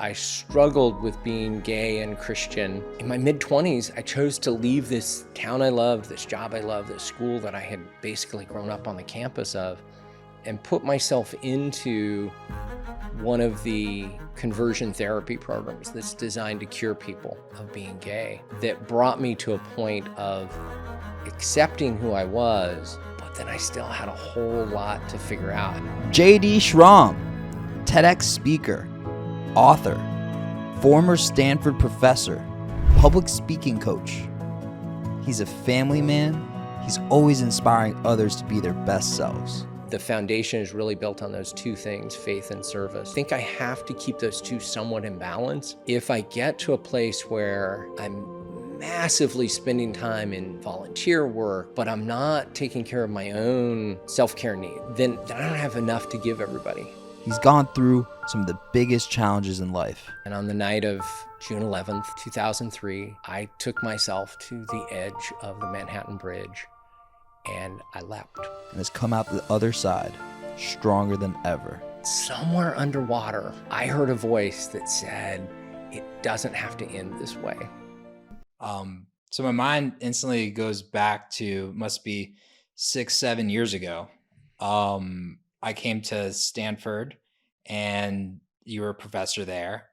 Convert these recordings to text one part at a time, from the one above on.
I struggled with being gay and Christian. In my mid-20s, I chose to leave this town I loved, this job I loved, this school that I had basically grown up on the campus of, and put myself into one of the conversion therapy programs that's designed to cure people of being gay, that brought me to a point of accepting who I was, but then I still had a whole lot to figure out. JD Schramm, TEDx speaker, author, former Stanford professor, public speaking coach. He's a family man. He's always inspiring others to be their best selves. The foundation is really built on those two things, faith and service. I think I have to keep those two somewhat in balance. If I get to a place where I'm massively spending time in volunteer work, but I'm not taking care of my own self-care need, then I don't have enough to give everybody. He's gone through some of the biggest challenges in life. And on the night of June 11th, 2003, I took myself to the edge of the Manhattan Bridge and I leapt. And has come out the other side stronger than ever. Somewhere underwater, I heard a voice that said, it doesn't have to end this way. So my mind instantly goes back to, must be 6-7 years ago. I came to Stanford and you were a professor there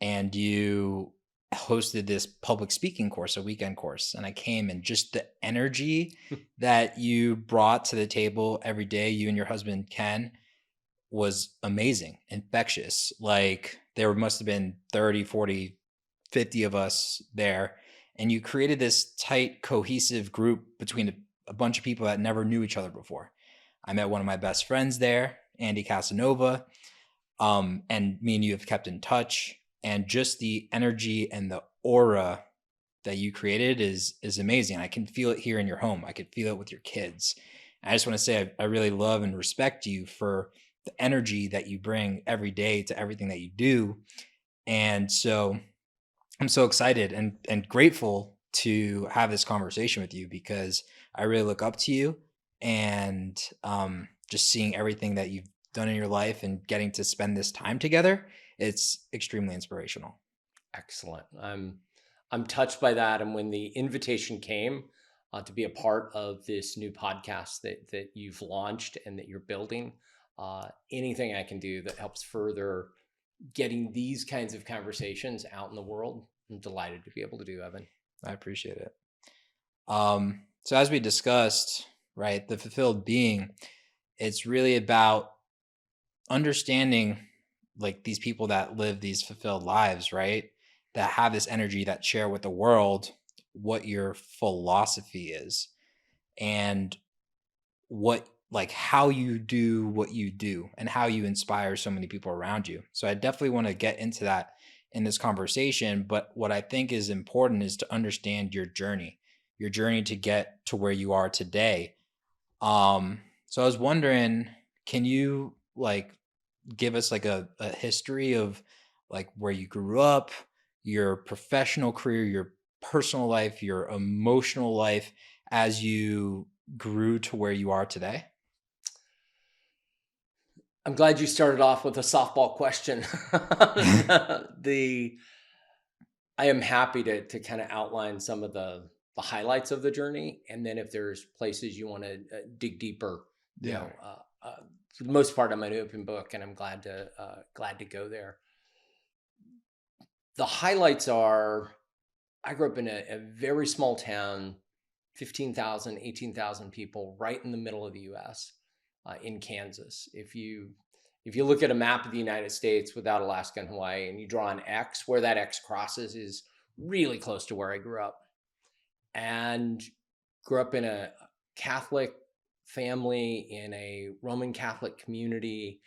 and you hosted this public speaking course, a weekend course. And I came, and just the energy that you brought to the table every day, you and your husband, Ken, was amazing, infectious. Like there must have been 30, 40, 50 of us there. And you created this tight, cohesive group between a bunch of people that never knew each other before. I met one of my best friends there, Andy Casanova, and me and you have kept in touch. And just the energy and the aura that you created is amazing. I can feel it here in your home. I could feel it with your kids. I just want to say I really love and respect you for the energy that you bring every day to everything that you do. And so I'm so excited and grateful to have this conversation with you, because I really look up to you, and just seeing everything that you've done in your life and getting to spend this time together, it's extremely inspirational. Excellent. I'm touched by that. And when the invitation came to be a part of this new podcast that you've launched and that you're building, anything I can do that helps further getting these kinds of conversations out in the world, I'm delighted to be able to do, Evan. I appreciate it. So as we discussed, right, the fulfilled being, it's really about understanding like these people that live these fulfilled lives, right? That have this energy, that share with the world what your philosophy is and what, like how you do what you do and how you inspire so many people around you. So I definitely want to get into that in this conversation. But what I think is important is to understand your journey to get to where you are today. So I was wondering, can you like give us like a history of like where you grew up, your professional career, your personal life, your emotional life as you grew to where you are today? I'm glad you started off with a softball question. I am happy to kind of outline some of the highlights of the journey, and then if there's places you want to dig deeper, you know, for the most part, I'm an open book, and I'm glad to go there. The highlights are, I grew up in a very small town, 15,000, 18,000 people, right in the middle of the U.S. In Kansas. If you look at a map of the United States without Alaska and Hawaii, and you draw an X, where that X crosses is really close to where I grew up. And grew up in a Catholic family, in a Roman Catholic community,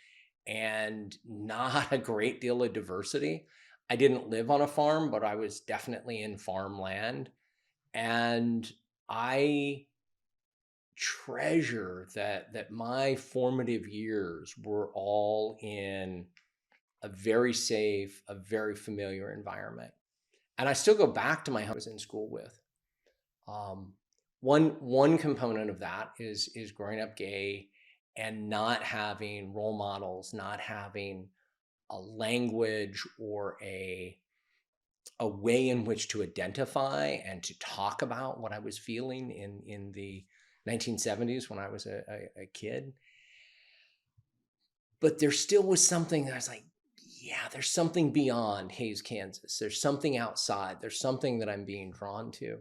and not a great deal of diversity. I didn't live on a farm, but I was definitely in farmland. And I treasure that my formative years were all in a very safe, a very familiar environment. And I still go back to my home I was in school with. One component of that is growing up gay and not having role models, not having a language or a way in which to identify and to talk about what I was feeling in the 1970s when I was a kid. But there still was something that I was like, yeah, there's something beyond Hayes, Kansas. There's something outside. There's something that I'm being drawn to.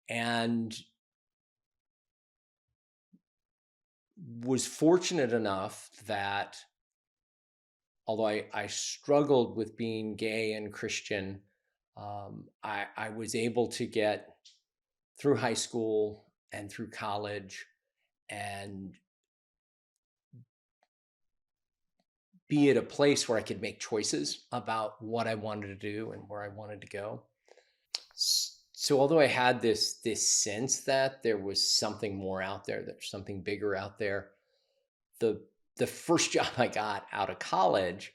And was fortunate enough that although I struggled with being gay and Christian, I was able to get through high school and through college and be at a place where I could make choices about what I wanted to do and where I wanted to go. So although I had this sense that there was something more out there, there's something bigger out there, the the first job I got out of college,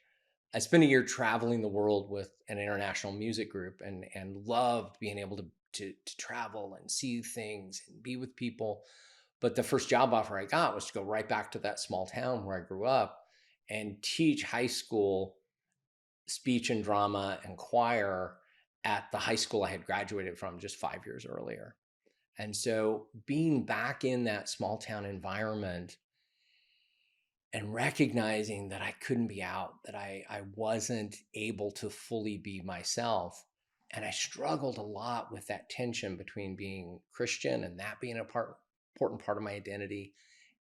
I spent a year traveling the world with an international music group and loved being able to travel and see things and be with people. But the first job offer I got was to go right back to that small town where I grew up and teach high school speech and drama and choir at the high school I had graduated from just 5 years earlier. And so being back in that small town environment and recognizing that I couldn't be out, that I wasn't able to fully be myself. And I struggled a lot with that tension between being Christian and that being important part of my identity,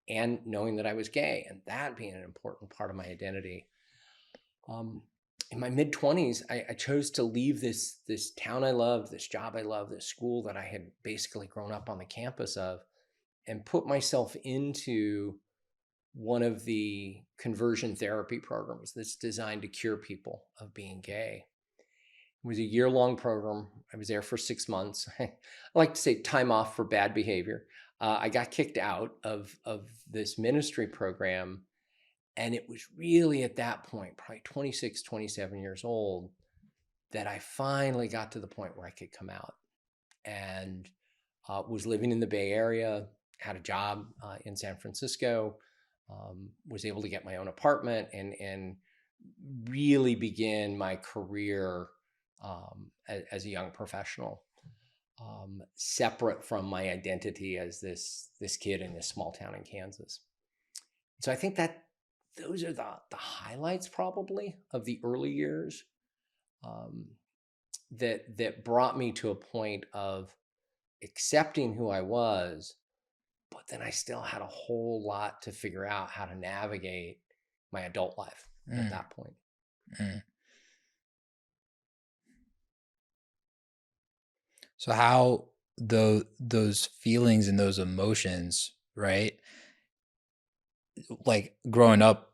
and knowing that I was gay and that being an important part of my identity. Um, in my mid 20s, I chose to leave this town I loved, this job I loved, this school that I had basically grown up on the campus of, and put myself into one of the conversion therapy programs that's designed to cure people of being gay. It was a year-long program. I was there for 6 months. I like to say time off for bad behavior. I got kicked out of this ministry program. And it was really at that point, probably 26, 27 years old, that I finally got to the point where I could come out, and was living in the Bay Area, had a job in San Francisco, was able to get my own apartment and really begin my career as a young professional, separate from my identity as this kid in this small town in Kansas. So I think that those are the highlights probably of the early years, that brought me to a point of accepting who I was, but then I still had a whole lot to figure out how to navigate my adult life at that point. So how those feelings and those emotions, right? Like growing up,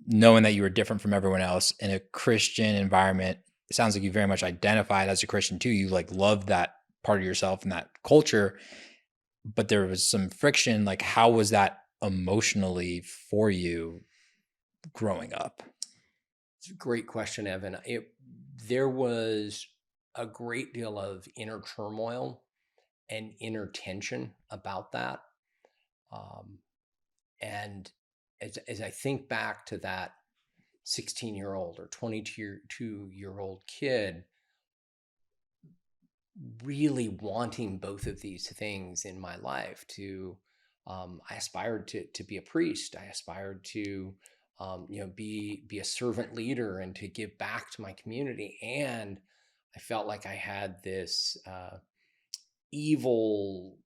knowing that you were different from everyone else in a Christian environment, it sounds like you very much identified as a Christian too. You like loved that part of yourself and that culture, but there was some friction. Like, how was that emotionally for you growing up? It's a great question, Evan. There was a great deal of inner turmoil and inner tension about that. And as I think back to that 16-year-old or 22-year-old kid, really wanting both of these things in my life, I aspired to be a priest. I aspired to be a servant leader and to give back to my community. And I felt like I had this evil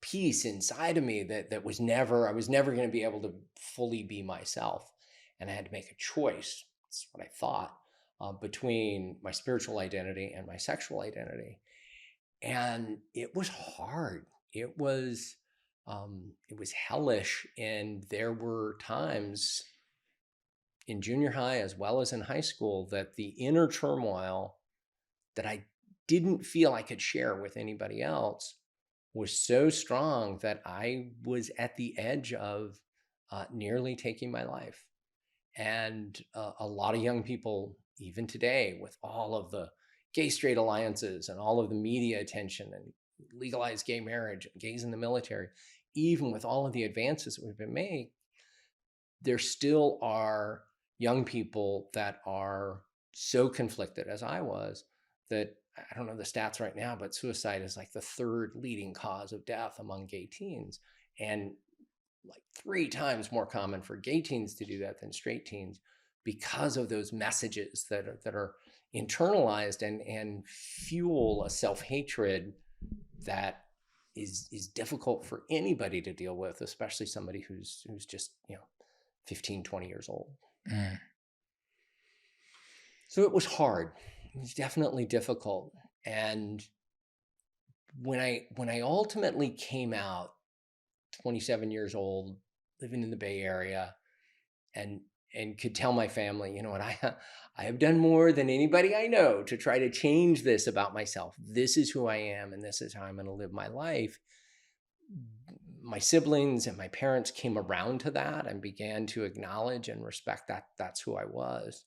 piece inside of me that I was never going to be able to fully be myself. And I had to make a choice. That's what I thought, between my spiritual identity and my sexual identity. And it was hard. It was hellish. And there were times in junior high as well as in high school that the inner turmoil that I didn't feel I could share with anybody else was so strong that I was at the edge of nearly taking my life. And a lot of young people, even today, with all of the gay straight alliances and all of the media attention and legalized gay marriage and gays in the military, even with all of the advances that we've been made, there still are young people that are so conflicted as I was that I don't know the stats right now, but suicide is like the third leading cause of death among gay teens. And like 3 times more common for gay teens to do that than straight teens because of those messages that are internalized and fuel a self-hatred that is difficult for anybody to deal with, especially somebody who's just 15, 20 years old. Mm. So it was hard. It was definitely difficult. And when I ultimately came out 27 years old, living in the Bay Area, and could tell my family, you know what, I have done more than anybody I know to try to change this about myself. This is who I am, and this is how I'm going to live my life. My siblings and my parents came around to that and began to acknowledge and respect that that's who I was.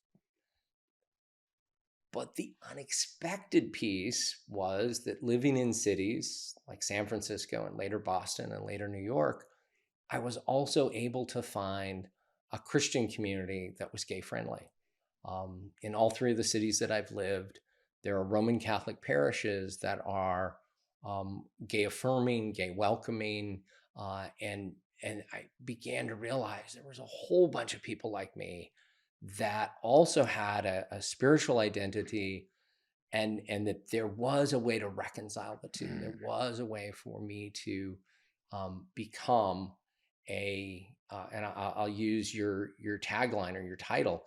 But the unexpected piece was that living in cities like San Francisco and later Boston and later New York, I was also able to find a Christian community that was gay friendly. In all 3 of the cities that I've lived, there are Roman Catholic parishes that are gay affirming, gay welcoming, and I began to realize there was a whole bunch of people like me that also had a spiritual identity, and that there was a way to reconcile the two. There was a way for me to become and I'll use your tagline or your title,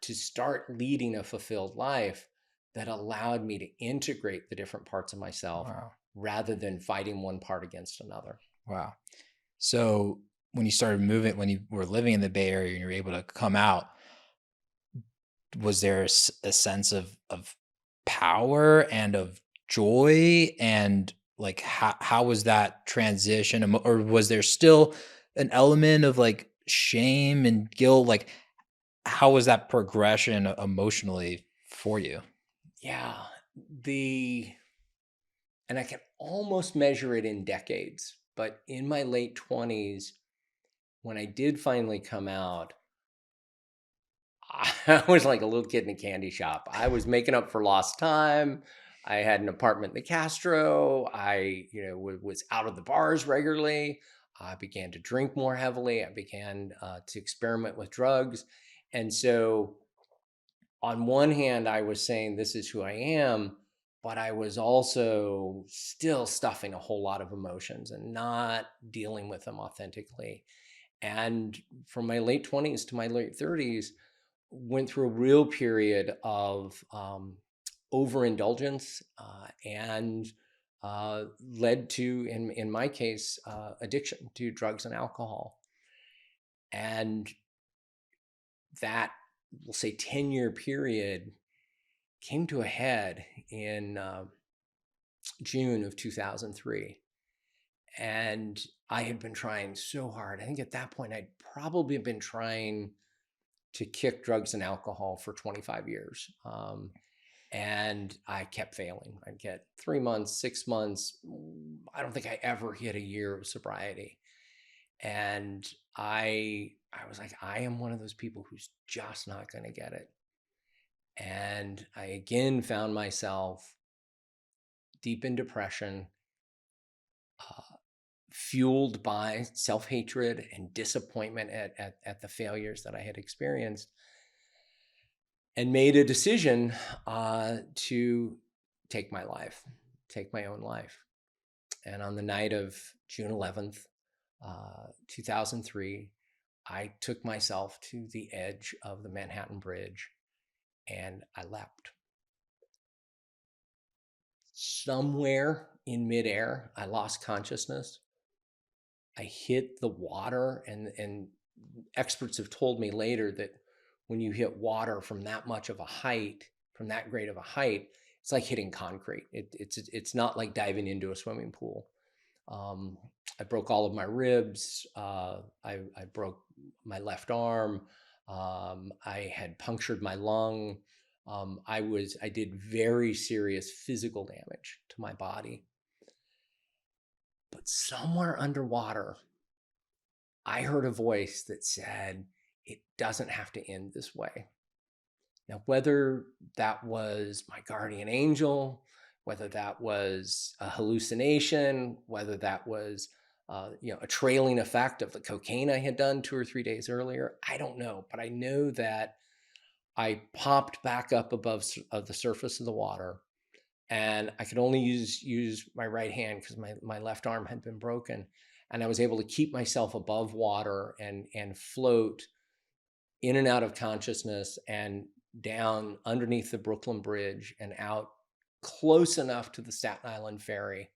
to start leading a fulfilled life that allowed me to integrate the different parts of myself Wow. rather than fighting one part against another. Wow. So when you started moving, when you were living in the Bay Area and you were able to come out, was there a sense of power and of joy, and like how was that transition, or was there still an element of like shame and guilt? Like how was that progression emotionally for you? Yeah, the and I can almost measure it in decades, but in my late 20s, when I did finally come out, I was like a little kid in a candy shop. I was making up for lost time. I had an apartment in the Castro. I, was out of the bars regularly. I began to drink more heavily. I began to experiment with drugs. And so, on one hand, I was saying, this is who I am, but I was also still stuffing a whole lot of emotions and not dealing with them authentically. And from my late 20s to my late 30s, went through a real period of overindulgence, and led to, in my case, addiction to drugs and alcohol. And that, we'll say, 10-year period came to a head in June of 2003. And I had been trying so hard. I think at that point, I'd probably been trying to kick drugs and alcohol for 25 years. And I kept failing. I'd get 3 months, 6 months. I don't think I ever hit a year of sobriety. And I was like, I am one of those people who's just not going to get it. And I again found myself deep in depression, fueled by self-hatred and disappointment at the failures that I had experienced, and made a decision to take my life, take my own life. And on the night of June 11th, 2003, I took myself to the edge of the Manhattan Bridge and I leapt. Somewhere in midair, I lost consciousness. I hit the water, and experts have told me later that when you hit water from that much of a height, from that great of a height, it's like hitting concrete. It's not like diving into a swimming pool. I broke all of my ribs. I broke my left arm. I had punctured my lung. I did very serious physical damage to my body. But somewhere underwater, I heard a voice that said, it doesn't have to end this way. Now, whether that was my guardian angel, whether that was a hallucination, whether that was a trailing effect of the cocaine I had done 2 or 3 days earlier, I don't know. But I know that I popped back up above the surface of the water, and I could only use my right hand because my left arm had been broken, and I was able to keep myself above water and float in and out of consciousness and down underneath the Brooklyn Bridge and out close enough to the Staten Island ferry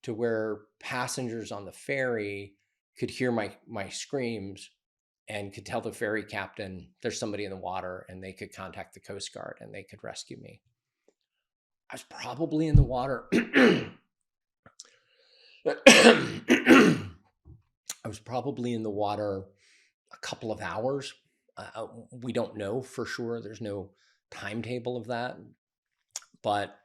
to where passengers on the ferry could hear my screams and could tell the ferry captain there's somebody in the water, and they could contact the Coast Guard and they could rescue me. I was probably in the water. I was probably in the water a couple of hours. We don't know for sure. There's no timetable of that. But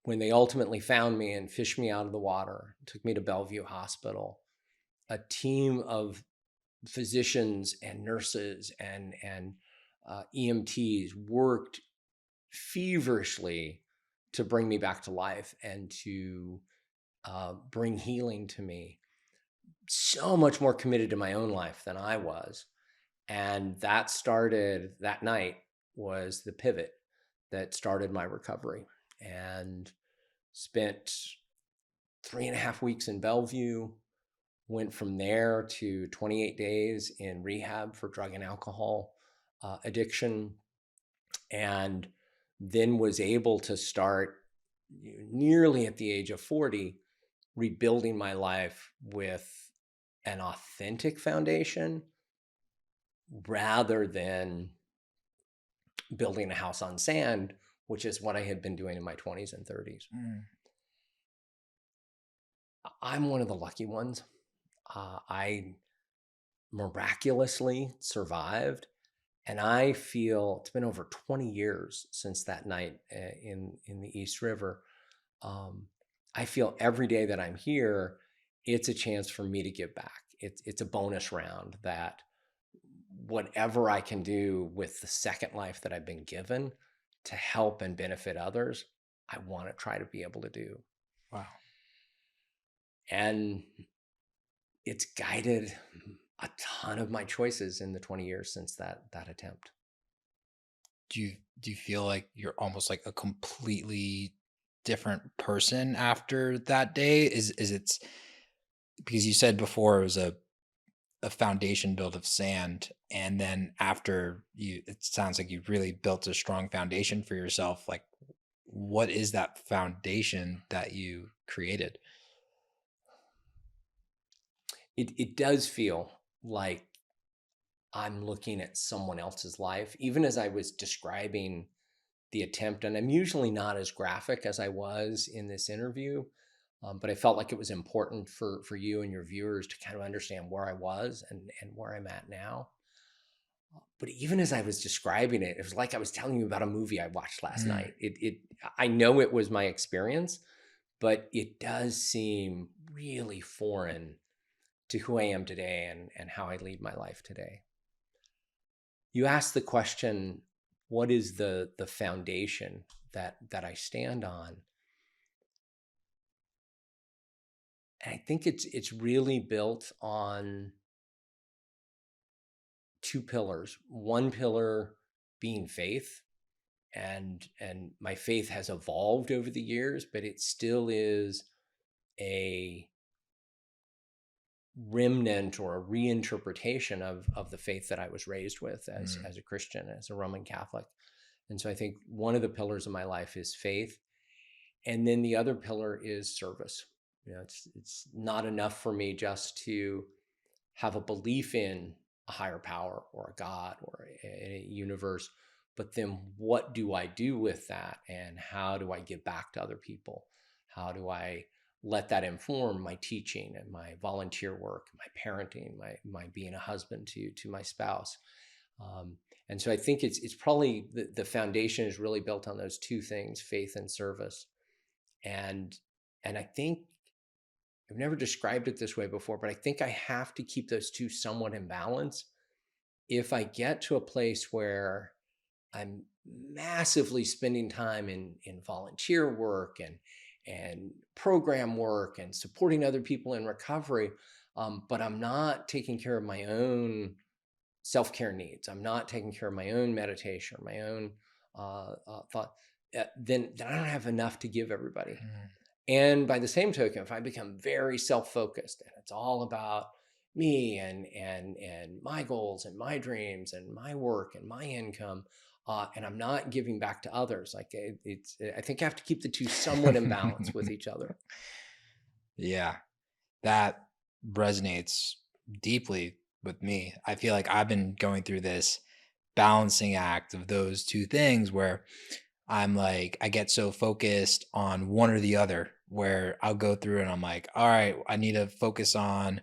when they ultimately found me and fished me out of the water, took me to Bellevue Hospital, a team of physicians and nurses and EMTs worked feverishly to bring me back to life and to bring healing to me. So much more committed to my own life than I was. And that night was the pivot that started my recovery, and spent 3.5 weeks in Bellevue, went from there to 28 days in rehab for drug and alcohol addiction, and then was able to start nearly at the age of 40, rebuilding my life with an authentic foundation rather than building a house on sand, which is what I had been doing in my 20s and 30s. I'm one of the lucky ones. I miraculously survived, and I feel it's been over 20 years since that night in the East River. I feel every day that I'm here, it's a chance for me to give back. It's a bonus round that whatever I can do with the second life that I've been given to help and benefit others, I want to try to be able to do. Wow. And it's guided a ton of my choices in the 20 years since that attempt. Do you feel like you're almost like a completely different person after that day? Is it because you said before it was a foundation built of sand, and then after it sounds like you really built a strong foundation for yourself. Like, what is that foundation that you created? It does feel like I'm looking at someone else's life, even as I was describing the attempt. And I'm usually not as graphic as I was in this interview, but I felt like it was important for you and your viewers to kind of understand where I was and where I'm at now. But even as I was describing it, it was like I was telling you about a movie I watched last night. I know it was my experience, but it does seem really foreign to who I am today and how I lead my life today. You asked the question, what is the foundation that I stand on? And I think it's really built on two pillars. One pillar being faith, and my faith has evolved over the years, but it still is a remnant or a reinterpretation of the faith that I was raised with as a Christian, as a Roman Catholic. And so I think one of the pillars of my life is faith. And then the other pillar is service. It's not enough for me just to have a belief in a higher power or a God or a universe, but then what do I do with that? And how do I give back to other people? How do I let that inform my teaching and my volunteer work, my parenting, my being a husband to my spouse? And so I think it's probably the foundation is really built on those two things, faith and service. And I think I've never described it this way before, but I think I have to keep those two somewhat in balance, if I get to a place where I'm massively spending time in volunteer work and program work and supporting other people in recovery, but I'm not taking care of my own self-care needs. I'm not taking care of my own meditation or my own thought. Then I don't have enough to give everybody. Mm. And by the same token, if I become very self-focused and it's all about me and my goals and my dreams and my work and my income, and I'm not giving back to others, like I think I have to keep the two somewhat in balance with each other. Yeah, that resonates deeply with me. I feel like I've been going through this balancing act of those two things where I'm like, I get so focused on one or the other, where I'll go through and I'm like, all right, I need to focus on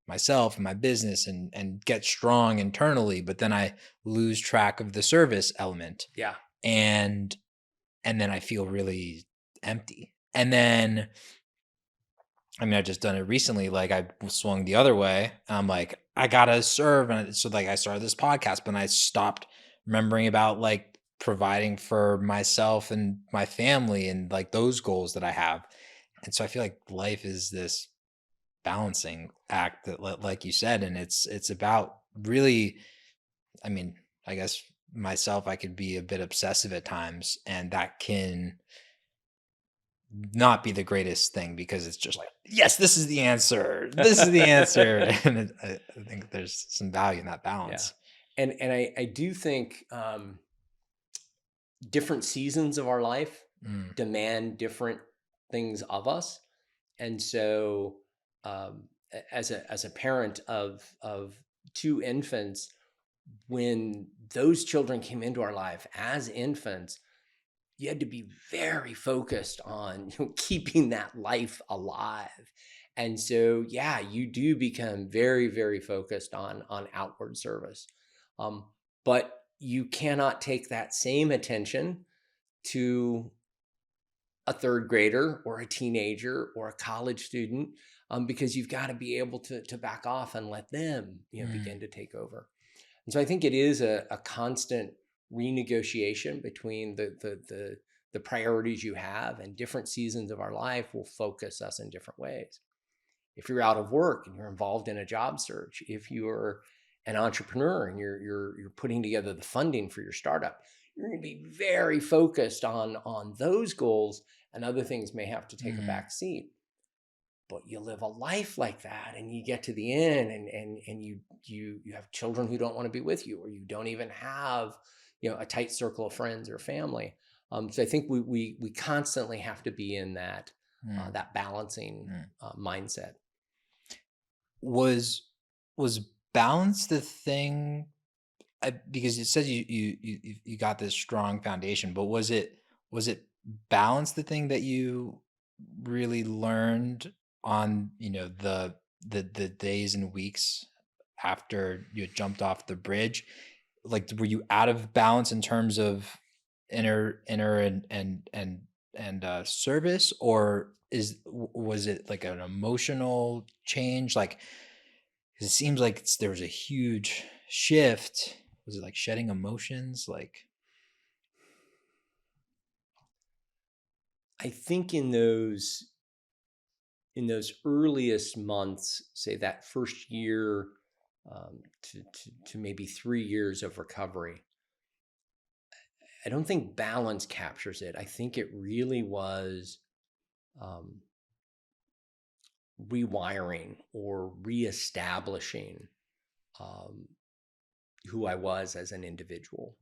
myself and my business and get strong internally, but then I lose track of the service element. Yeah. And then I feel really empty. And then I mean, I just done it recently. Like I swung the other way. I'm like, I gotta serve, and so like I started this podcast, but I stopped remembering about like providing for myself and my family and like those goals that I have. And so I feel like life is this balancing act that, like you said, and it's about really. I mean, I guess myself, I could be a bit obsessive at times, and that can not be the greatest thing because it's just like, yes, this is the answer. This is the answer. And I think there's some value in that Yeah. balance. And I do think different seasons of our life Mm. demand different things of us. And so as a parent of two infants, when those children came into our life as infants, you had to be very focused on keeping that life alive. And so, yeah, you do become very, very focused on outward service. But you cannot take that same attention to a third grader or a teenager or a college student, because you've got to be able to back off and let them begin to take over. And so I think it is a constant renegotiation between the priorities you have, and different seasons of our life will focus us in different ways. If you're out of work and you're involved in a job search, if you're an entrepreneur and you're putting together the funding for your startup, you're going to be very focused on those goals, and other things may have to take a back seat. But you live a life like that, and you get to the end, and you have children who don't want to be with you, or you don't even have a tight circle of friends or family. So I think we constantly have to be in that that balancing mindset. Was balance the thing? Because it says you got this strong foundation, but was it balance the thing that you really learned on the days and weeks after you had jumped off the bridge? Like, were you out of balance in terms of inner and service, or was it like an emotional change? Like, 'cause it seems like there was a huge shift. Was it like shedding emotions? Like, I think in those earliest months, say that first year to maybe 3 years of recovery, I don't think balance captures it. I think it really was rewiring or reestablishing who I was as an individual,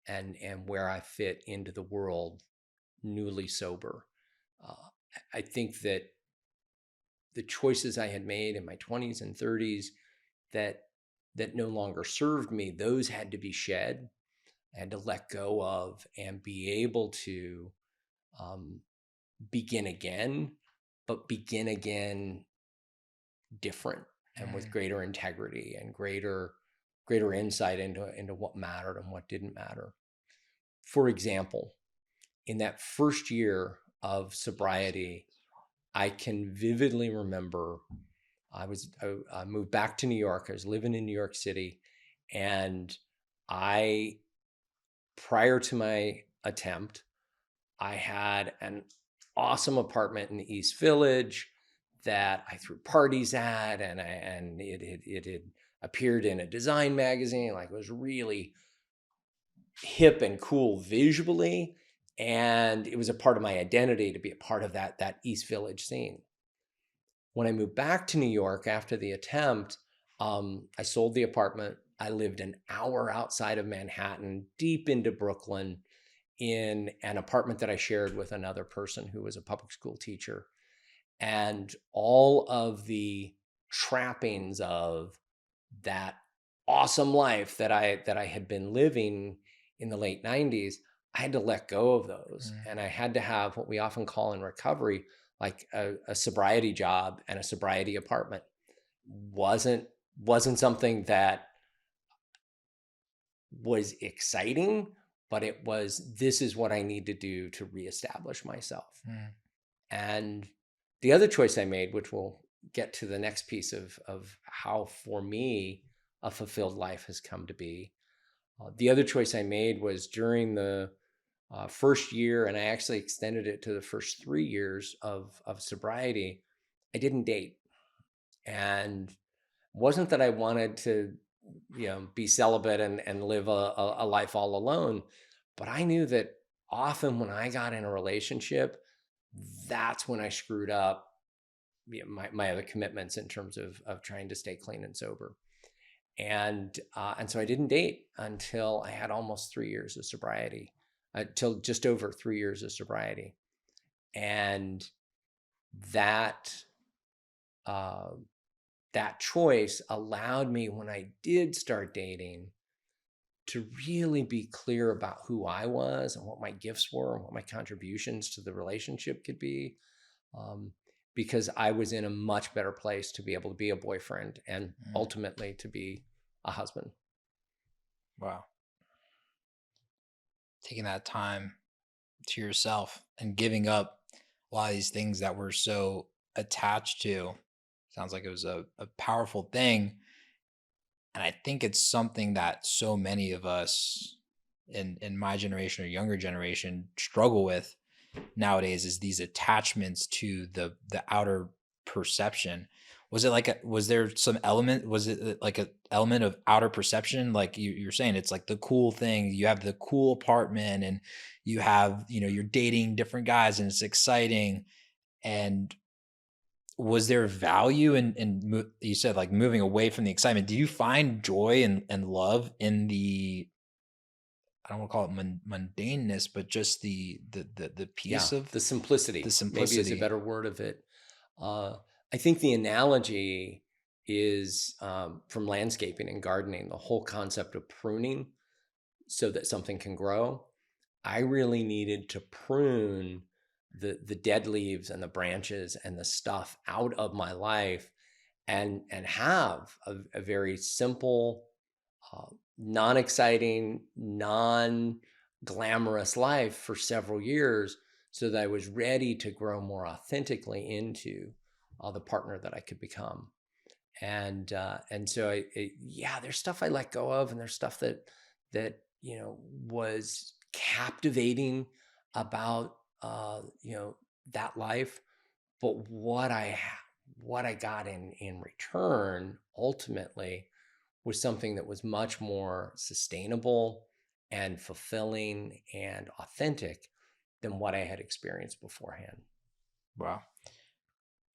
and where I fit into the world newly sober. I think that the choices I had made in my 20s and 30s that no longer served me, those had to be shed. I had to let go of and be able to begin again, but begin again different and with greater integrity and greater insight into what mattered and what didn't matter. For example, in that first year of sobriety, I can vividly remember I moved back to New York. I was living in New York City, And I, prior to my attempt, I had an awesome apartment in the East Village that I threw parties at, and it had appeared in a design magazine. Like, it was really hip and cool visually, and it was a part of my identity to be a part of that East Village scene. When I moved back to New York after the attempt, I sold the apartment. I lived an hour outside of Manhattan, deep into Brooklyn, in an apartment that I shared with another person who was a public school teacher. And all of the trappings of that awesome life that I had been living in the late 90s, I had to let go of those. Mm. And I had to have what we often call in recovery, like a sobriety job and a sobriety apartment. Wasn't something that was exciting, but it was, this is what I need to do to reestablish myself. Mm. And the other choice I made, which we'll get to the next piece of how for me a fulfilled life has come to be. The other choice I made was during the first year, and I actually extended it to the first 3 years of sobriety, I didn't date. And it wasn't that I wanted to, be celibate and live a life all alone, but I knew that often when I got in a relationship, that's when I screwed up, my other commitments in terms of trying to stay clean and sober. And so I didn't date until I had almost 3 years of sobriety, till just over 3 years of sobriety. And that uh, that choice allowed me, when I did start dating, to really be clear about who I was and what my gifts were and what my contributions to the relationship could be. Because I was in a much better place to be able to be a boyfriend and ultimately to be a husband. Wow. Taking that time to yourself and giving up a lot of these things that we're so attached to. Sounds like it was a powerful thing. And I think it's something that so many of us in my generation or younger generation struggle with nowadays, is these attachments to the outer perception. Was it like was there some element, was it like an element of outer perception? Like you're saying, it's like the cool thing, you have the cool apartment and you have, you're dating different guys and it's exciting. And was there value in you said like moving away from the excitement? Do you find joy and love in the, I don't want to call it mundaneness, but just the Yeah, piece of the simplicity, the maybe, is a simplicity? better word of it. I think the analogy is from landscaping and gardening, the whole concept of pruning so that something can grow. I really needed to prune the dead leaves and the branches and the stuff out of my life, and have a very simple, non-exciting, non-glamorous life for several years, so that I was ready to grow more authentically into the partner that I could become. And so yeah, there's stuff I let go of, and there's stuff that was captivating about that life. But what I got in return ultimately was something that was much more sustainable and fulfilling and authentic than what I had experienced beforehand. Wow.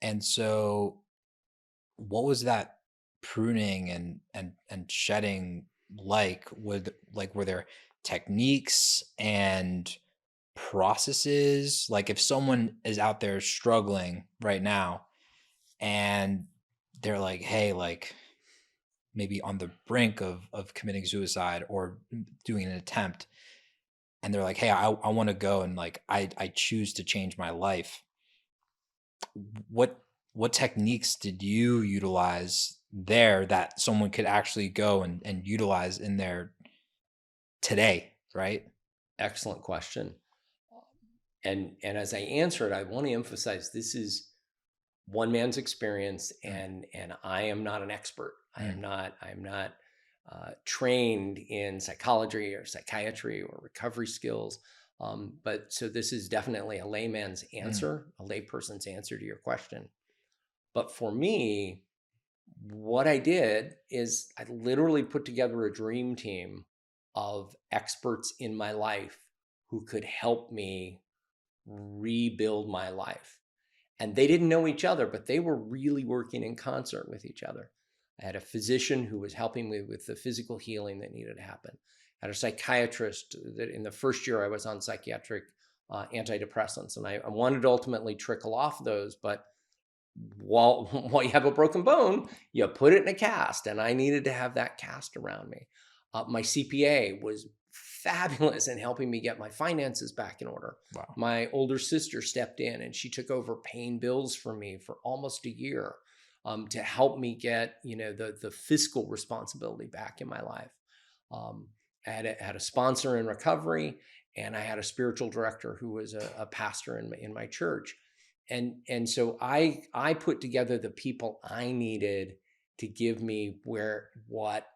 And so what was that pruning and shedding like? Were there techniques and processes? Like if someone is out there struggling right now and they're like, hey, like maybe on the brink of committing suicide or doing an attempt, and they're like, hey, I want to go and like I choose to change my life. What techniques did you utilize there that someone could actually go and utilize in their today, right? Excellent question. And as I answer it, I want to emphasize this is one man's experience, Mm, and I am not an expert. mm, I am not trained in psychology or psychiatry or recovery skills. But so this is definitely a layman's answer, a layperson's answer to your question. But for me, what I did is I literally put together a dream team of experts in my life who could help me rebuild my life. And they didn't know each other, but they were really working in concert with each other. I had a physician who was helping me with the physical healing that needed to happen. I had a psychiatrist that in the first year I was on psychiatric antidepressants, and I wanted to ultimately trickle off those, but while you have a broken bone, you put it in a cast, and I needed to have that cast around me. My CPA was fabulous in helping me get my finances back in order. Wow. My older sister stepped in and she took over paying bills for me for almost a year to help me get the fiscal responsibility back in my life. I had a sponsor in recovery, and I had a spiritual director who was a pastor in my church. And so I put together the people I needed to give me what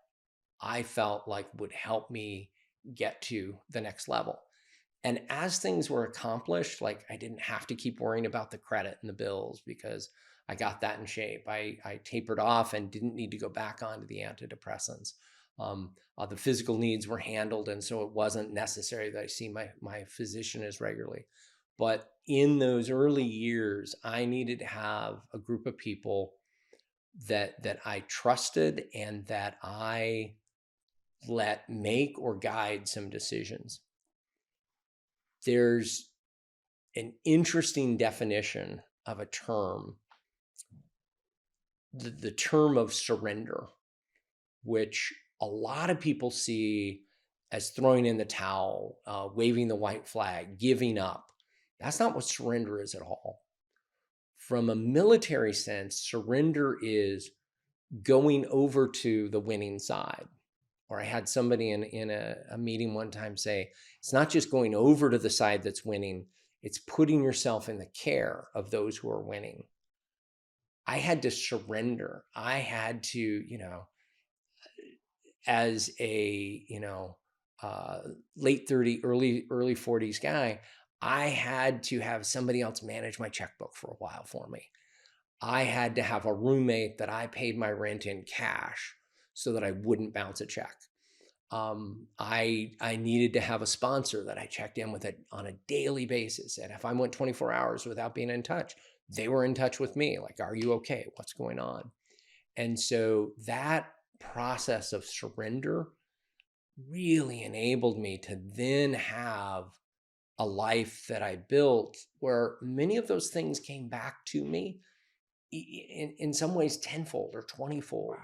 I felt like would help me get to the next level. And as things were accomplished, like I didn't have to keep worrying about the credit and the bills because I got that in shape. I tapered off and didn't need to go back onto the antidepressants. The physical needs were handled, and so it wasn't necessary that I see my physician as regularly. But in those early years, I needed to have a group of people that I trusted and that I let make or guide some decisions. There's an interesting definition of a term, the term of surrender, which a lot of people see as throwing in the towel, waving the white flag, giving up. That's not what surrender is at all. From a military sense, surrender is going over to the winning side. Or I had somebody in a meeting one time say, it's not just going over to the side that's winning, it's putting yourself in the care of those who are winning. I had to surrender. I had to, as a, late 30, early 40s guy, I had to have somebody else manage my checkbook for a while for me. I had to have a roommate that I paid my rent in cash so that I wouldn't bounce a check. I needed to have a sponsor that I checked in with it on a daily basis. And if I went 24 hours without being in touch, they were in touch with me. Like, are you okay? What's going on? And so that process of surrender really enabled me to then have a life that I built where many of those things came back to me in some ways tenfold or 20-fold.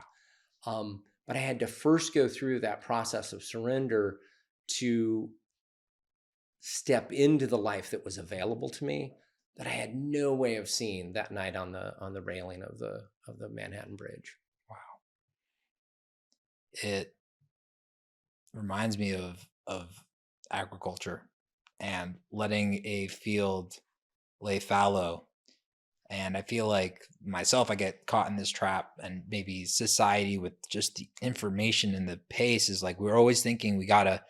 But I had to first go through that process of surrender to step into the life that was available to me that I had no way of seeing that night on the railing of the Manhattan Bridge. Wow. It reminds me of agriculture and letting a field lay fallow. And I feel like myself, I get caught in this trap, and maybe society with just the information and the pace is like, we're always thinking we gotta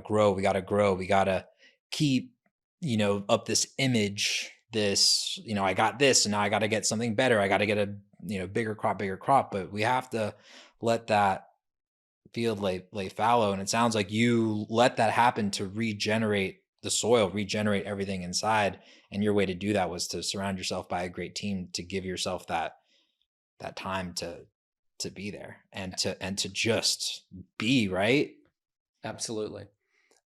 grow, we gotta keep, up this image, this, I got this and now I gotta get something better. I gotta get a, bigger crop, but we have to let that field lay fallow. And it sounds like you let that happen to regenerate the soil, regenerate everything inside. And your way to do that was to surround yourself by a great team, to give yourself that time to be there and to just be, right? Absolutely.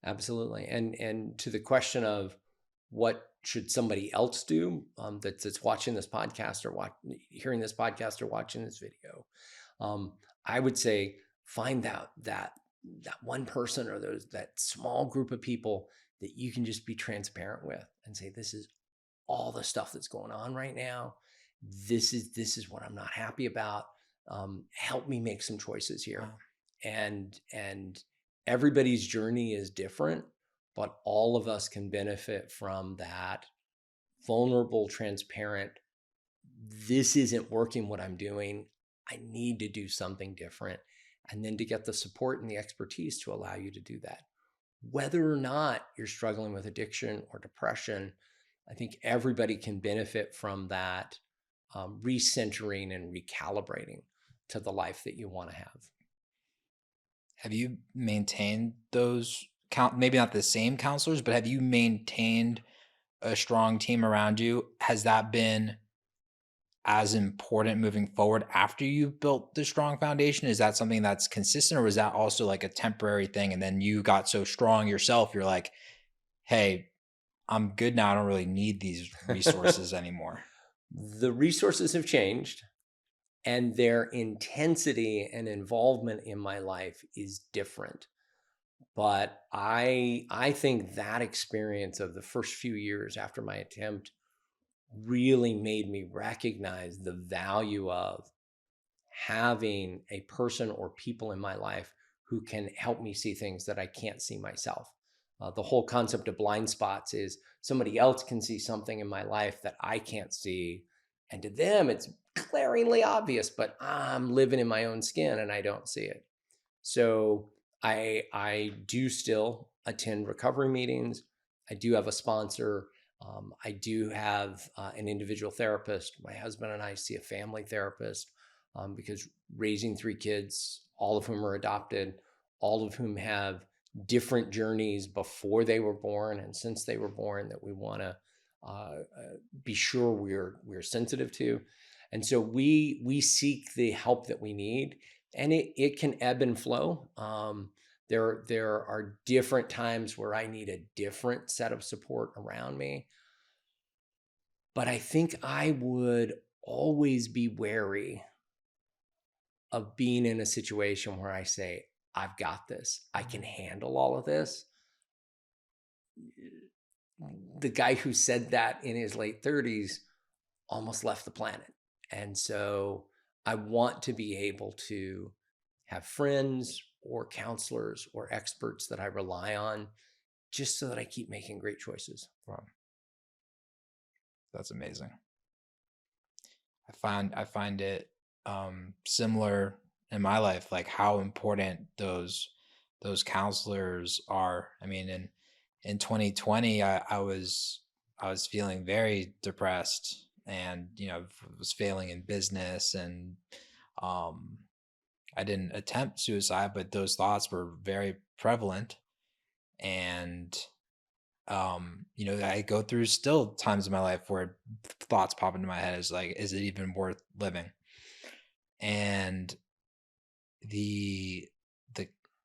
And to the question of what should somebody else do that's watching this podcast or hearing this podcast or watching this video, I would say find that one person or that small group of people that you can just be transparent with and say, this is all the stuff that's going on right now. This is what I'm not happy about. Help me make some choices here. Wow. And everybody's journey is different, but all of us can benefit from that vulnerable, transparent, this isn't working what I'm doing. I need to do something different. and then to get the support and the expertise to allow you to do that. Whether or not you're struggling with addiction or depression, I think everybody can benefit from that recentering and recalibrating to the life that you want to have. Have you maintained those maybe not the same counselors, but have you maintained a strong team around you? Has that been as important moving forward after you've built the strong foundation? Is that something that's consistent, or was that also like a temporary thing? And then you got so strong yourself, you're like, hey, I'm good now. I don't really need these resources anymore. The resources have changed, and their intensity and involvement in my life is different. But I think that experience of the first few years after my attempt really made me recognize the value of having a person or people in my life who can help me see things that I can't see myself. The whole concept of blind spots is somebody else can see something in my life that I can't see. And to them, it's glaringly obvious, but I'm living in my own skin and I don't see it. So I do still attend recovery meetings. I do have a sponsor. I do have an individual therapist. My husband and I see a family therapist because raising three kids, all of whom are adopted, all of whom have different journeys before they were born and since they were born that we want to be sure we're sensitive to. And so we seek the help that we need, and it can ebb and flow. There are different times where I need a different set of support around me. But I think I would always be wary of being in a situation where I say, I've got this, I can handle all of this. The guy who said that in his late 30s almost left the planet. And so I want to be able to have friends or counselors or experts that I rely on just so that I keep making great choices. Wow. That's amazing. I find it similar in my life, like how important those counselors are. I mean, in 2020, I was feeling very depressed, and was failing in business, and I didn't attempt suicide, but those thoughts were very prevalent. And I go through still times in my life where thoughts pop into my head is like, is it even worth living? And the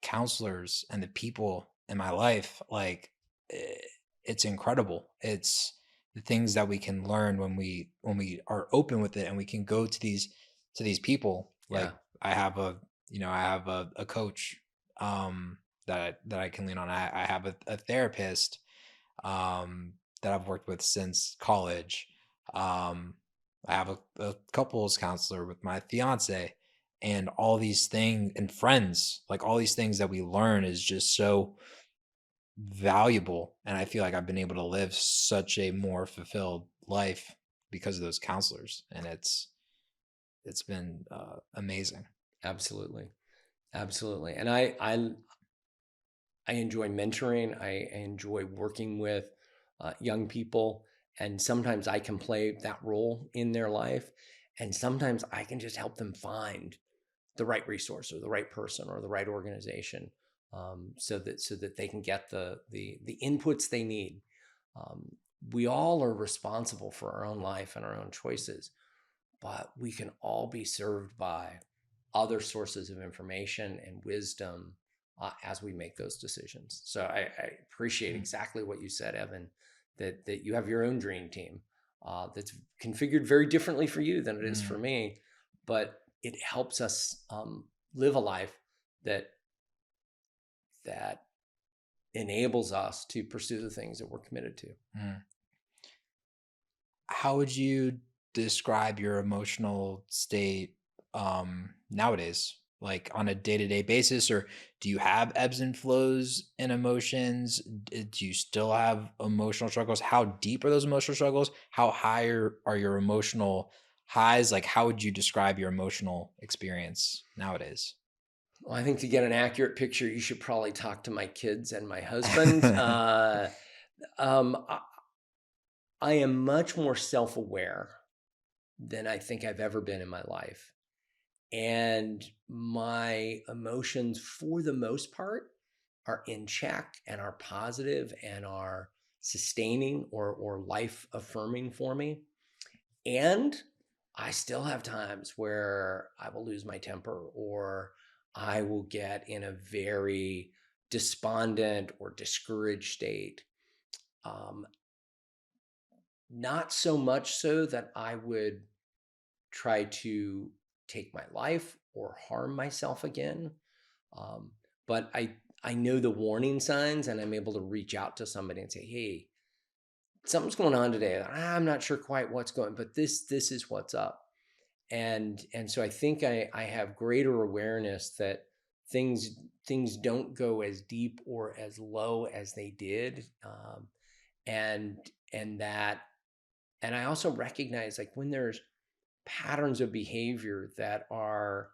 counselors and the people in my life, like, it's incredible. It's the things that we can learn when we are open with it, and we can go to these people. Like, Yeah. I have a coach that I can lean on. I have a therapist that I've worked with since college. I have a couples counselor with my fiance, and all these things, and friends, like all these things that we learn is just so valuable. And I feel like I've been able to live such a more fulfilled life because of those counselors. And it's been amazing. Absolutely. Absolutely. And I enjoy mentoring. I enjoy working with young people. And sometimes I can play that role in their life. And sometimes I can just help them find the right resource or the right person or the right organization, so that they can get the inputs they need. We all are responsible for our own life and our own choices, but we can all be served by other sources of information and wisdom as we make those decisions. So I appreciate exactly what you said, Evan, that you have your own dream team that's configured very differently for you than it is for me, but it helps us live a life that enables us to pursue the things that we're committed to. How would you describe your emotional state nowadays, like on a day-to-day basis? Or do you have ebbs and flows in emotions? Do you still have emotional struggles? How deep are those emotional struggles? How high are your emotional highs? Like, how would you describe your emotional experience nowadays? Well, I think to get an accurate picture, you should probably talk to my kids and my husband. Um, I, I am much more self-aware than I think I've ever been in my life. And my emotions, for the most part, are in check and are positive and are sustaining or life affirming for me. And I still have times where I will lose my temper or I will get in a very despondent or discouraged state. Um, Not so much so that I would try to take my life or harm myself again. Um, but I know the warning signs and I'm able to reach out to somebody and say, hey, something's going on today. I'm not sure quite what's going, but this is what's up. And so I think I have greater awareness that things things don't go as deep or as low as they did, and and that and I also recognize like when there's patterns of behavior that are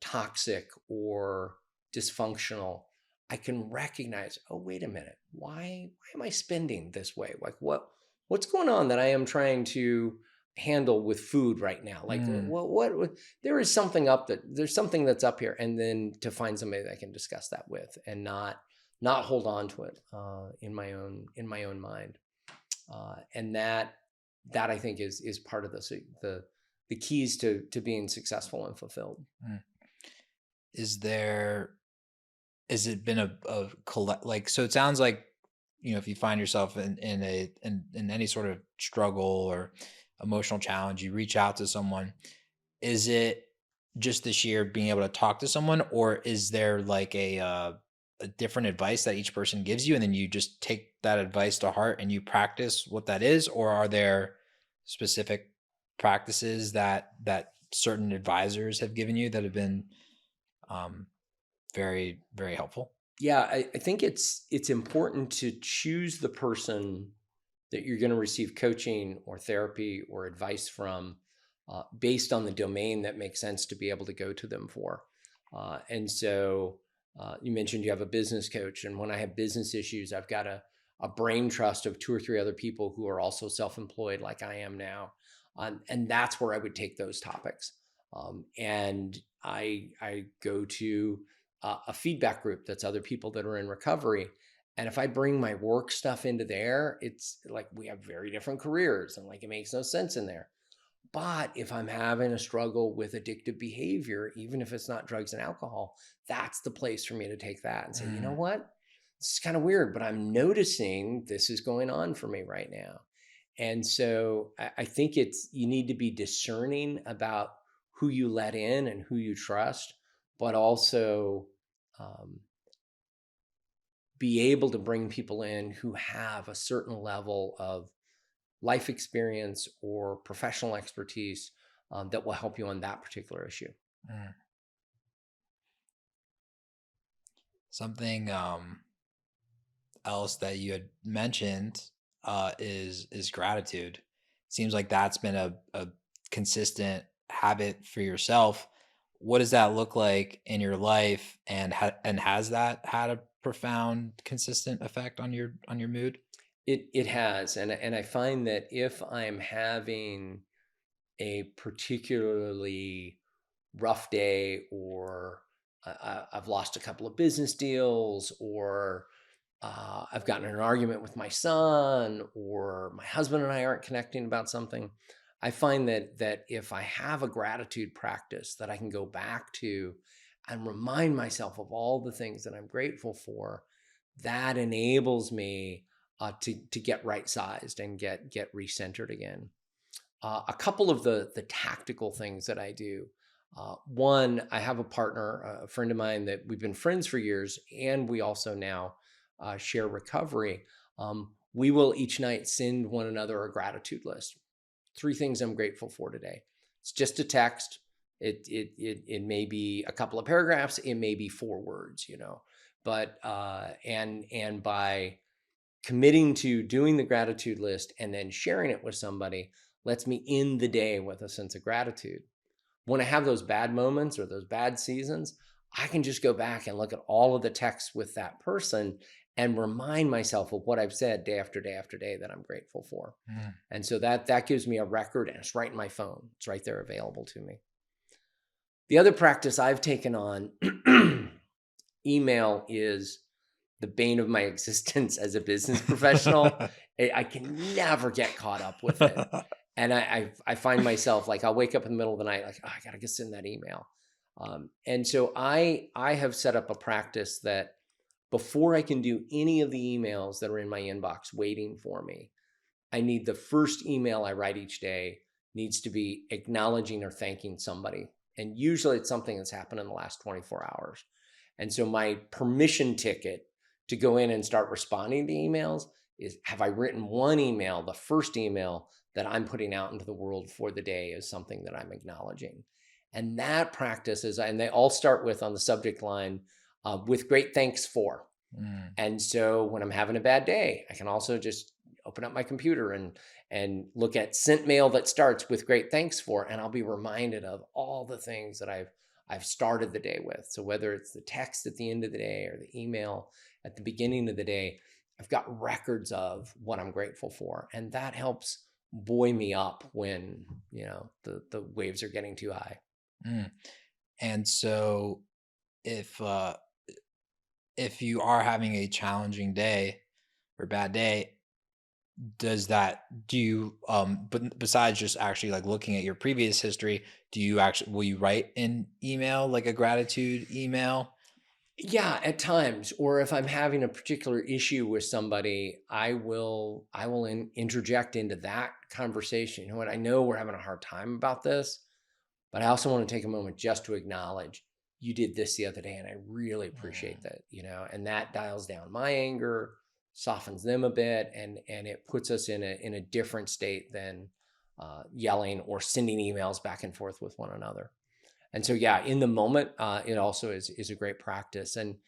toxic or dysfunctional, I can recognize, oh, wait a minute, why am I spending this way? Like what's going on that I am trying to handle with food right now? Like Mm, what there is there's something that's up here, and then to find somebody that I can discuss that with and not hold on to it in my own mind. And that I think is part of the keys to being successful and fulfilled. mm. Is there, has it been a collect, like, so it sounds like, if you find yourself in any sort of struggle or emotional challenge, you reach out to someone. Is it just this year being able to talk to someone, or is there like a different advice that each person gives you, and then you just take that advice to heart and you practice what that is, or are there specific practices that certain advisors have given you that have been um, very, very helpful? Yeah, I think it's important to choose the person that you're going to receive coaching or therapy or advice from, based on the domain that makes sense to be able to go to them for. And so you mentioned you have a business coach, and when I have business issues, I've got a brain trust of two or three other people who are also self-employed like I am now, and that's where I would take those topics. And I go to a feedback group that's other people that are in recovery. And if I bring my work stuff into there, it's like we have very different careers and like it makes no sense in there. But if I'm having a struggle with addictive behavior, even if it's not drugs and alcohol, that's the place for me to take that and say, you know Mm, what? This is kind of weird, but I'm noticing this is going on for me right now. And so I think you need to be discerning about who you let in and who you trust, but also um, be able to bring people in who have a certain level of life experience or professional expertise, that will help you on that particular issue. mm. Something else that you had mentioned is gratitude. Seems like that's been a consistent habit for yourself. What does that look like in your life, and and has that had a profound, consistent effect on your mood? It has, and I find that if I'm having a particularly rough day, or I've lost a couple of business deals, or I've gotten in an argument with my son, or my husband and I aren't connecting about something, I find that if I have a gratitude practice that I can go back to and remind myself of all the things that I'm grateful for, that enables me to get right sized and get recentered again. A couple of the tactical things that I do. One, I have a partner, a friend of mine that we've been friends for years, and we also now share recovery. We will each night send one another a gratitude list. Three things I'm grateful for today. It's just a text. It may be a couple of paragraphs. It may be 4 words, but and by committing to doing the gratitude list and then sharing it with somebody lets me end the day with a sense of gratitude. When I have those bad moments or those bad seasons, I can just go back and look at all of the texts with that person and remind myself of what I've said day after day after day that I'm grateful for. Mm. And so that gives me a record, and it's right in my phone. It's right there available to me. The other practice I've taken on, email is the bane of my existence as a business professional. I can never get caught up with it. And I find myself like, I'll wake up in the middle of the night, like, oh, I got to get send that email. And so I have set up a practice that before I can do any of the emails that are in my inbox waiting for me, I need the first email I write each day needs to be acknowledging or thanking somebody. And usually it's something that's happened in the last 24 hours. And so my permission ticket to go in and start responding to emails is, have I written one email, the first email that I'm putting out into the world for the day is something that I'm acknowledging. And that practice is, and they all start with on the subject line, with great thanks for. Mm. And so when I'm having a bad day, I can also just open up my computer and look at sent mail that starts with great thanks for, and I'll be reminded of all the things that I've started the day with. So whether it's the text at the end of the day or the email at the beginning of the day, I've got records of what I'm grateful for, and that helps buoy me up when the waves are getting too high. Mm. And so if you are having a challenging day or bad day, do you but besides just actually like looking at your previous history, will you write an email, like a gratitude email? Yeah, at times, or if I'm having a particular issue with somebody, I will interject into that conversation. You know what? I know we're having a hard time about this, but I also want to take a moment just to acknowledge you did this the other day, and I really appreciate Mm. that. And that dials down my anger, softens them a bit, and it puts us in a different state than yelling or sending emails back and forth with one another. And so, yeah, in the moment, it also is a great practice. And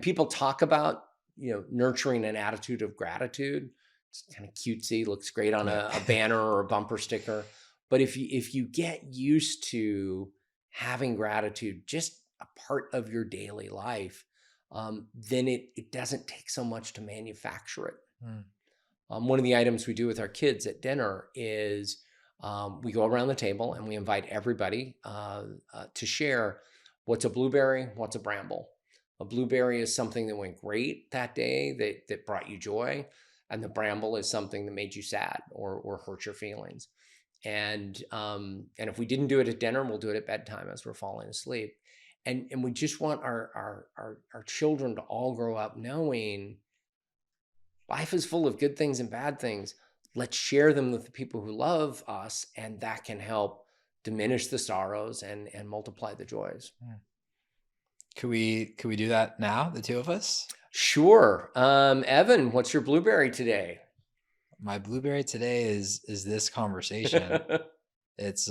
people talk about nurturing an attitude of gratitude. It's kind of cutesy, looks great on Yeah. a banner or a bumper sticker. But if you get used to having gratitude just a part of your daily life, then it doesn't take so much to manufacture it. Mm. One of the items we do with our kids at dinner is we go around the table and we invite everybody to share what's a blueberry, what's a bramble. A blueberry is something that went great that day, that brought you joy, and the bramble is something that made you sad or hurt your feelings. And if we didn't do it at dinner, we'll do it at bedtime as we're falling asleep. And we just want our children to all grow up knowing life is full of good things and bad things. Let's share them with the people who love us, and that can help diminish the sorrows and multiply the joys. Mm. Could we do that now, the two of us? Sure. Evan, what's your blueberry today? My blueberry today is this conversation. It's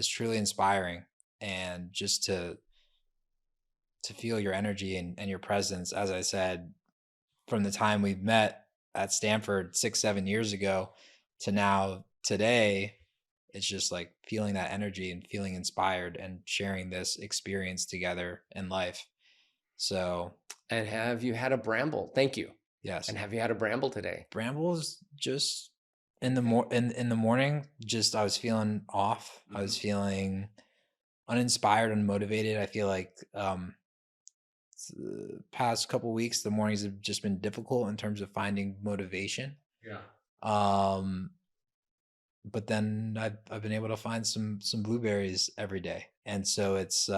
truly inspiring, and just to feel your energy and your presence, as I said, from the time we met at Stanford 6-7 years ago to now today, it's just like feeling that energy and feeling inspired and sharing this experience together in life. So And have you had a bramble? Thank you. yes, And have you had a bramble today? brambles just in the morning, just I was feeling off. I was feeling uninspired, unmotivated. I feel like the past couple weeks, the mornings have just been difficult in terms of finding motivation. Yeah. Um, but then I've been able to find some blueberries every day, and so it's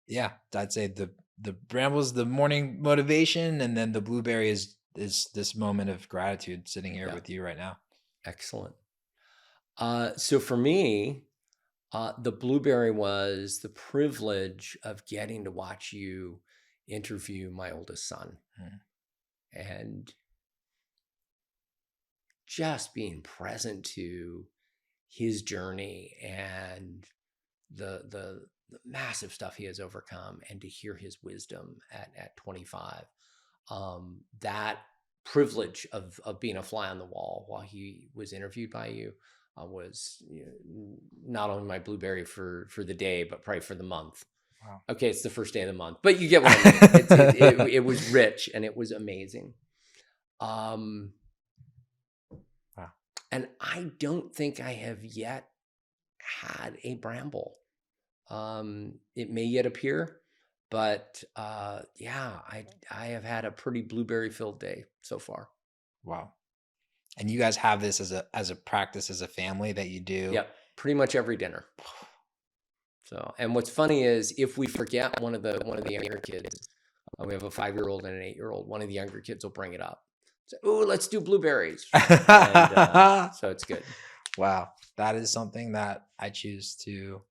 yeah, I'd say the brambles, the morning motivation, and then the blueberry is this moment of gratitude sitting here Yeah. with you right now. Excellent. So for me, the blueberry was the privilege of getting to watch you interview my oldest son, Mm. and just being present to his journey and the massive stuff he has overcome, and to hear his wisdom at 25. That privilege of being a fly on the wall while he was interviewed by you was not only my blueberry for the day, but probably for the month. Wow. Okay, it's the first day of the month, but you get what I mean. It was rich and it was amazing. Um, Wow. and I don't think I have yet had a bramble. It may yet appear, but yeah, I have had a pretty blueberry filled day so far. Wow. And you guys have this as a practice as a family that you do. Yep, pretty much every dinner. So, and what's funny is if we forget one of the younger kids, we have a 5-year-old and an 8-year-old. One of the younger kids will bring it up. So, oh, let's do blueberries, and so it's good. Wow, that is something that I choose to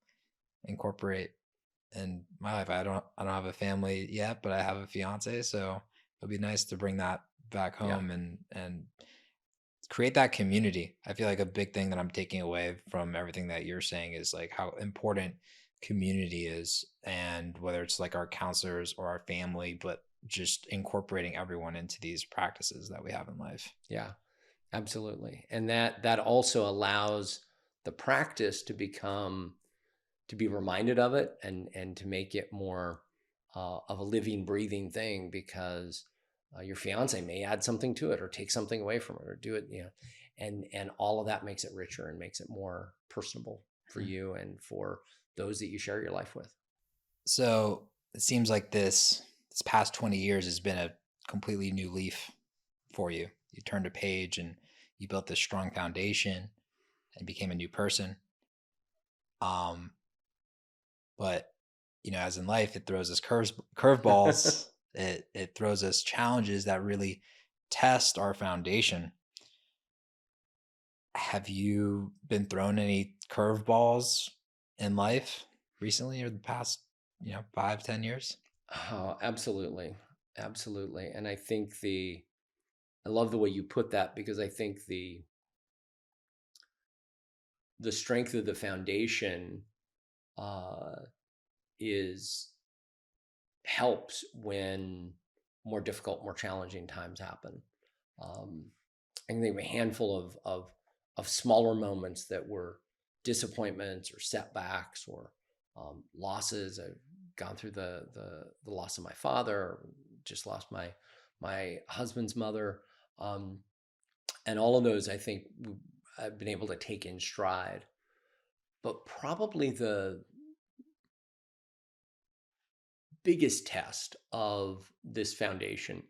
incorporate in my life. I don't have a family yet, but I have a fiance, so it'll be nice to bring that back Yeah, home and create that community. I feel like a big thing that I'm taking away from everything that you're saying is like how important community is, and whether it's like our counselors or our family, but just incorporating everyone into these practices that we have in life. yeah, absolutely. And that also allows the practice to be reminded of it, and to make it more of a living, breathing thing, because your fiance may add something to it or take something away from it or do it, and all of that makes it richer and makes it more personable for you and for those that you share your life with. So it seems like this past 20 years has been a completely new leaf for you. You turned a page and you built this strong foundation and became a new person. Um, but as in life, it throws us curveballs. It throws us challenges that really test our foundation. Have you been thrown any curveballs in life recently or the past, 5-10 years? Oh, absolutely. Absolutely. And I think I love the way you put that, because I think the strength of the foundation uh, is helps when more difficult, more challenging times happen. Um, I can think of a handful of smaller moments that were disappointments or setbacks or losses. I've gone through the loss of my father, just lost my husband's mother, um, and all of those I think I've been able to take in stride. But probably the biggest test of this foundation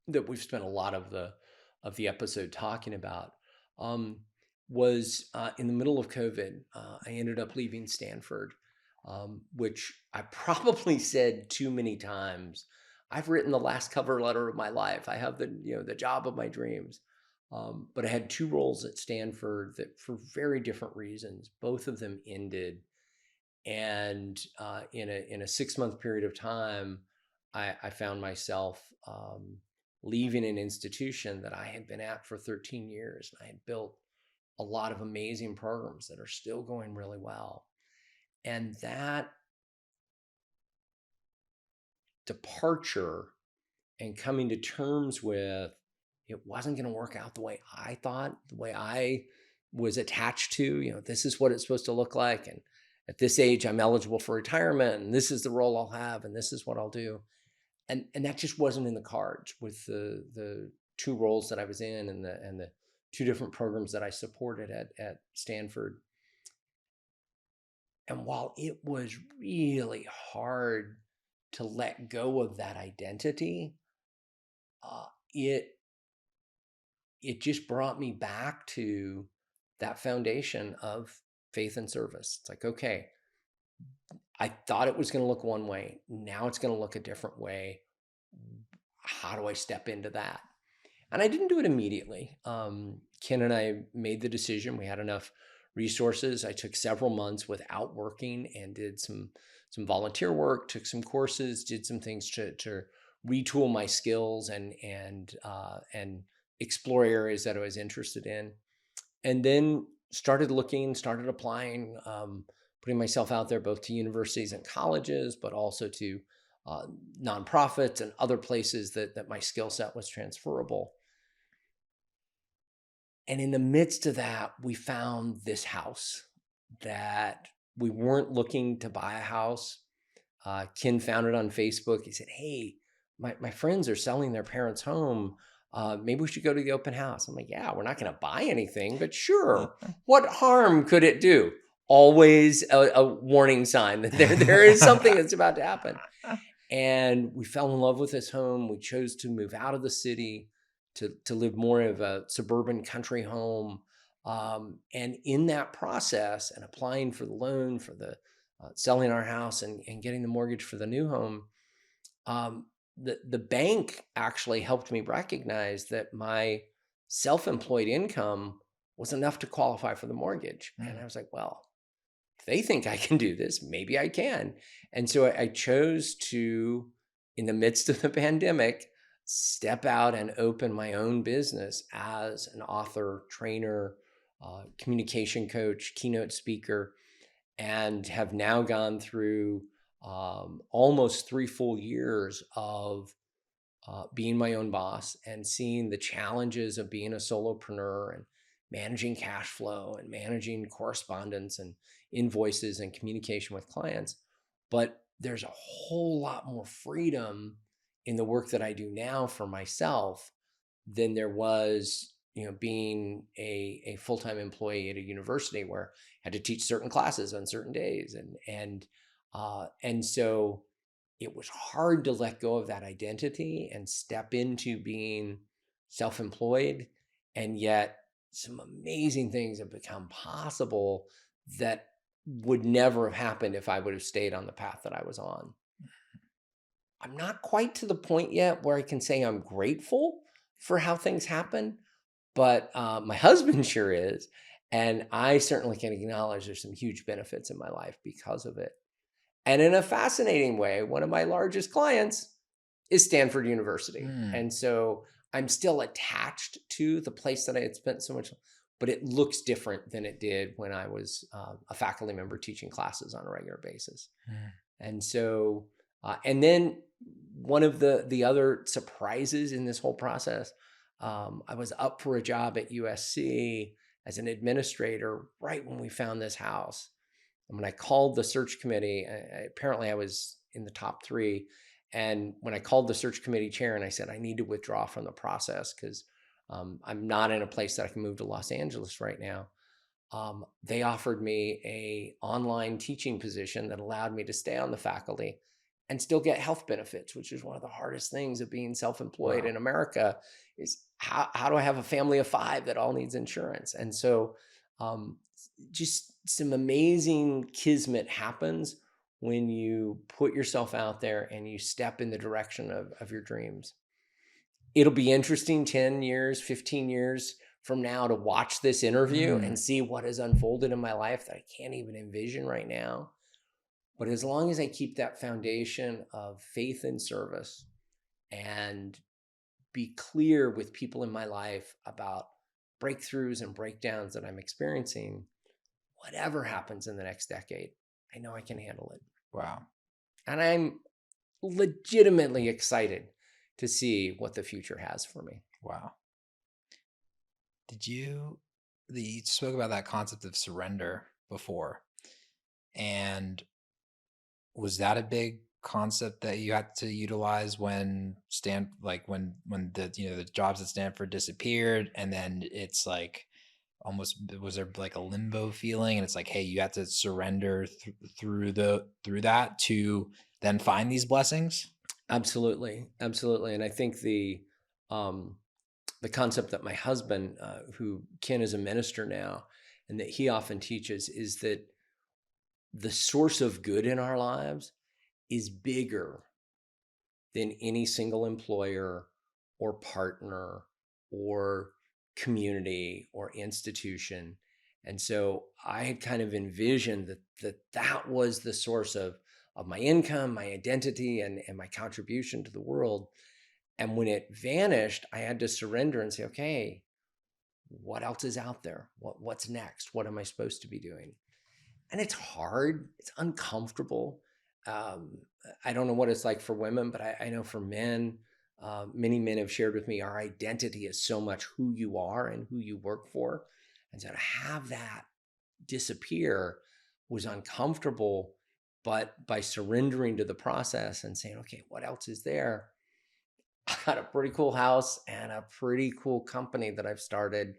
that we've spent a lot of the episode talking about um, was in the middle of COVID. I ended up leaving Stanford, which I probably said too many times. I've written the last cover letter of my life. I have the job of my dreams. But I had 2 roles at Stanford that, for very different reasons, both of them ended. And in a 6-month period of time, I found myself leaving an institution that I had been at for 13 years. I had built a lot of amazing programs that are still going really well. And that departure and coming to terms with it wasn't going to work out the way I thought, the way I was attached to, this is what it's supposed to look like. And at this age, I'm eligible for retirement, and this is the role I'll have, and this is what I'll do. And that just wasn't in the cards with the 2 roles that I was in, and the 2 different programs that I supported at Stanford. And while it was really hard to let go of that identity, uh, it it just brought me back to that foundation of faith and service. It's like, okay, I thought it was going to look one way. Now it's going to look a different way. How do I step into that? And I didn't do it immediately. Ken and I made the decision. We had enough resources. I took several months without working and did some volunteer work, took some courses, did some things to retool my skills and explore areas that I was interested in, and then started looking, started applying, putting myself out there both to universities and colleges, but also to uh, nonprofits and other places that my skill set was transferable. And in the midst of that, we found this house that we weren't looking to buy a house. Ken found it on Facebook. He said, "Hey, my friends are selling their parents' home. Maybe we should go to the open house." I'm like, "Yeah, we're not going to buy anything, but sure. What harm could it do?" Always a warning sign that there is something that's about to happen. And we fell in love with this home. We chose to move out of the city to live more of a suburban country home. And in that process, and applying for the loan for the selling our house and getting the mortgage for the new home, the bank actually helped me recognize that my self-employed income was enough to qualify for the mortgage. And I was like, well, if they think I can do this, maybe I can. And so I chose to, in the midst of the pandemic, step out and open my own business as an author, trainer, communication coach, keynote speaker, and have now gone through almost 3 full years of being my own boss and seeing the challenges of being a solopreneur and managing cash flow and managing correspondence and invoices and communication with clients. But there's a whole lot more freedom in the work that I do now for myself than there was, being a full-time employee at a university where I had to teach certain classes on certain days. And so it was hard to let go of that identity and step into being self-employed. And yet some amazing things have become possible that would never have happened if I would have stayed on the path that I was on. I'm not quite to the point yet where I can say I'm grateful for how things happen, but my husband sure is. And I certainly can acknowledge there's some huge benefits in my life because of it. And in a fascinating way, one of my largest clients is Stanford University. And so I'm still attached to the place that I had spent so much, but it looks different than it did when I was a faculty member teaching classes on a regular basis. And so, and then one of the other surprises in this whole process, I was up for a job at USC as an administrator right when we found this house. And when I called the search committee, apparently I was in the top 3. And when I called the search committee chair and I said, I need to withdraw from the process because I'm not in a place that I can move to Los Angeles right now, they offered me a online teaching position that allowed me to stay on the faculty and still get health benefits, which is one of the hardest things of being self-employed in America is how do I have a family of 5 that all needs insurance? And so just some amazing kismet happens when you put yourself out there and you step in the direction of your dreams. It'll be interesting 10 years, 15 years from now to watch this interview and see what has unfolded in my life that I can't even envision right now. But as long as I keep that foundation of faith and service and be clear with people in my life about breakthroughs and breakdowns that I'm experiencing, whatever happens in the next decade, I know I can handle it. Wow. And I'm legitimately excited to see what the future has for me. Wow. You spoke about that concept of surrender before, and was that a big concept that you had to utilize when when the the jobs at Stanford disappeared, and then it's like almost, was there like a limbo feeling, and it's like, hey, you have to surrender through that to then find these blessings? Absolutely. And I think the concept that my husband, who Ken is a minister now, and that he often teaches is that the source of good in our lives is bigger than any single employer or partner or community or institution. And so I had kind of envisioned that was the source of my income, my identity, and my contribution to the world. And when it vanished, I had to surrender and say, okay, what else is out there? What's next? What am I supposed to be doing? And it's hard. It's uncomfortable. I don't know what it's like for women, but I know for men, many men have shared with me, our identity is so much who you are and who you work for. And so to have that disappear was uncomfortable, But by surrendering to the process and saying, okay, what else is there? I got a pretty cool house and a pretty cool company that I've started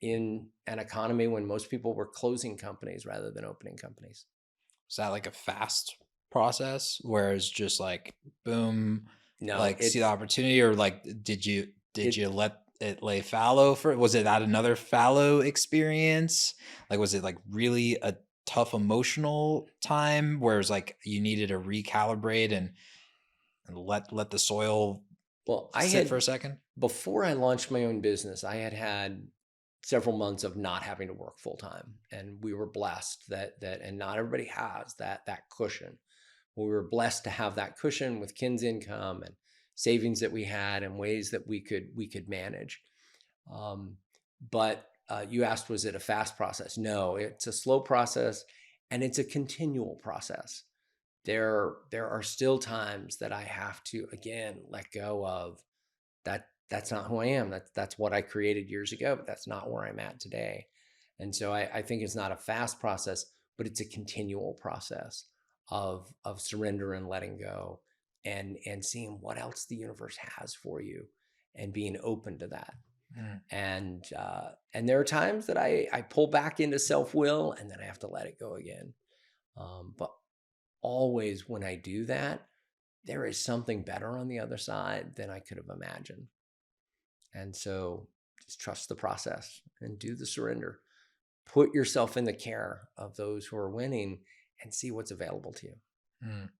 in an economy when most people were closing companies rather than opening companies. Is that like a fast process where it's just like boom, No, like see the opportunity, or like did you let it lay fallow for, was it at another fallow experience? Like was it like really a tough emotional time where it's like you needed to recalibrate and let the soil well, I sit for had a second? before I launched my own business, I had had several months of not having to work full time, and we were blessed and not everybody has that cushion. We were blessed to have that cushion with Kin's income and savings that we had and ways that we could manage. Um, but you asked, was it a fast process? No, it's a slow process, and it's a continual process. There are still times that I have to again let go of that. That's not who I am. That's what I created years ago, but that's not where I'm at today. And so I think it's not a fast process, but it's a continual process of surrender and letting go, and seeing what else the universe has for you, and being open to that. Mm. And there are times that I pull back into self will, and then I have to let it go again. But always when I do that, there is something better on the other side than I could have imagined. And so just trust the process and do the surrender. Put yourself in the care of those who are winning and see what's available to you. Mm.